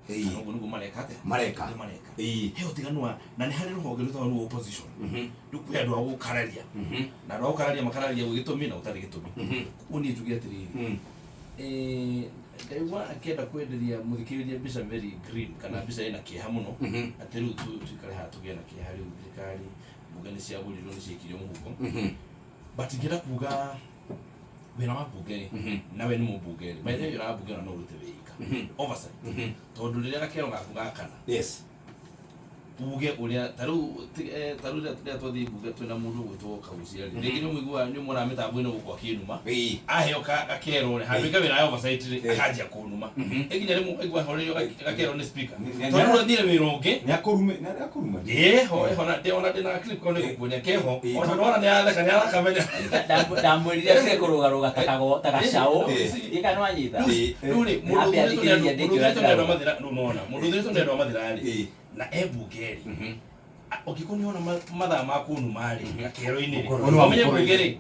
no gunugo mareka he otiganwa na ni hari ruhonge rutwa no opposition ndukwe andu agu kararia na ro kararia makararia gitumi na utari gitumi uni njugi atiri ndaiwa akenda kwenderia muthikiriria mbica very green kana mbica ina kieha muno atiru tukare ha tugia na kieha riu thirikari mugani cia burirwo ni cikirio muhuko but ngira kuga wena wa bungeri nawe ni mubungeri by the way ra bungeri no rute wika oversight tondu riria gakero gaku gakana yes uge uria taru ria twathi bunge twina mundu gwitwo Kagucia ri ringi ni muigua ni mura mitambo ino gukwa kinuma aheo gakero ri handika wira ya oversight ri akajia kunuma eginya ni muigua horeyo gakero ni speaker tondu ndire wironge ni akuruma hona de ona dina clip ko ni kunya keho ona ni aleka ni arakamenya ndamwirire ase kurugaruga takacao ikano anyita nuri mundu ndo mathira nona mundu ndo mathira ri na ebugeri okikoniona mathaa makunu mari gakero-ini omenye bugeri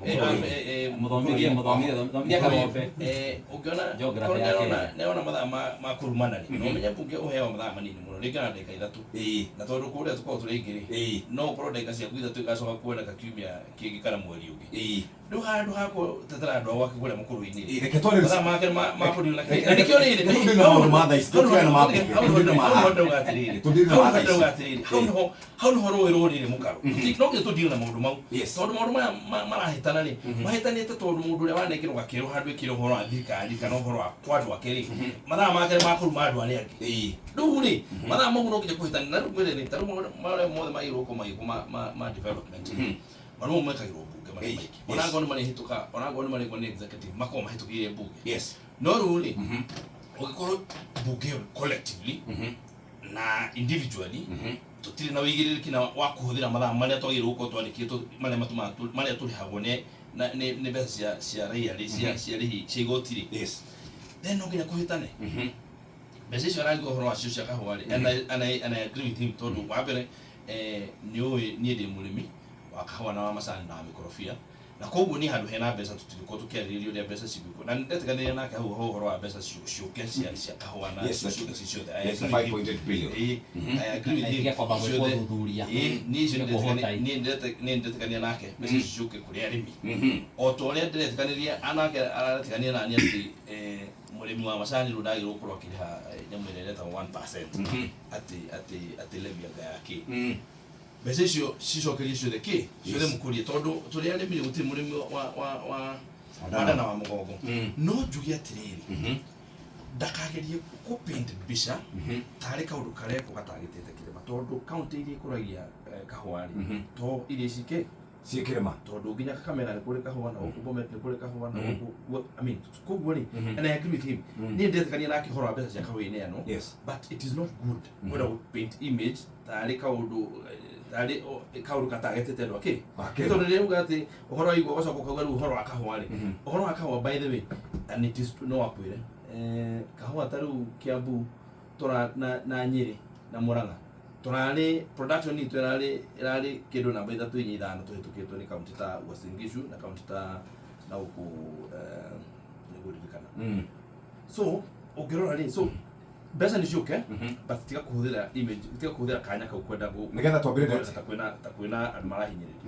muthomithia karombe ukiona geography yake neona mathaa makurumanani no menye bunge uheo mathaa manini muno ringana ndeka ithatu na tondu kuria tukao turingiri no ukorwo ndeka cia kuitha tugacoka kuona kakiumia kingi kana mweri ungi ndu handu hako tetera andu awake kuria mukuru-ini reke twari mathaa make maburi na nikio riri no mathaa istokiana mabu hau no horo rorire mukaru no ke tudira na maundu mau tondu maundu marahitana ni mahitanite tondu mundu ria wanekirwo gakero handu ikiro horo a thirikari kana horo a kwatu akeri mathaa make makuru andu aria angi ndu ri mathaa mau no kije kuhitana na rugwire ni taru mare mothe mairoko ma development marumo mekagirwo bunge mari maiki onago ni mari hituka onago ni mari kone executive mako mahitukire bunge no ruri ugikorwo bunge collectively na individually tutiri na wigiriki na wakuhuthira mathaa maria twagirwo ko twandikitwo maria matuma maria turihagwo ne mbeca cia raia cia rihi cia igotiri then no nginya kuhitane mbeca icio arangi uhoro wacio cia kahwari and I agree with him tondu wa mbere ni ndi murimi wa kahwa na wa macani na mikorofia na koguo ni handu hena mbeca tutiriko tukiariririo ria mbeca cibiko na ndeteganire nake hau horo wa mbeca ciuke cia kahwa na ciuke ciothe 5.8 billion I agree with you ni ndetegania nake mbeca ciuke kuri arimi o to ria ndetegania anake arategania na ni ati murimi wa macani rudagirwo kurwa kiriha nyamwirere ta 1% ati levy yake mbeca icio cicokerie ciothe ki ciothe mukurie tondu turi arimi gutiri murimi wa madana wa mugongo no njugi atiriri ndakagerie ku paint mbica tari kaundu kareko gatagitete kirema tondu county iria ikuragia kahwari to iria cike cikirema tondu nginya kamera ni kuri kahwa na Bomet ni kuri kahwa na I mean koguo ni and I agree with him ni ndetekania nake horo mbeca cia kahwa-ini ano but it is not good when we paint image tari kaundu tari kaundu katagetete ndo ki tondu riu gati uhoro igwo gocoka ukauga riu uhoro wa kahwa ri uhoro wa kahwa by the way and it is no akwire kahwa taru Kiambu tora na Nyeri na Murang'a turari production ni irari kindu namba 3.5 tuhitukitwo ni county ta Uasin Gishu na county ta na uku niguririkana so ukirora ri so mbeca ni ciuke but tiga kuhuthira image tiga kuhuthira kanya kau kwenda nigetha twambire takwina andu marahinyiriria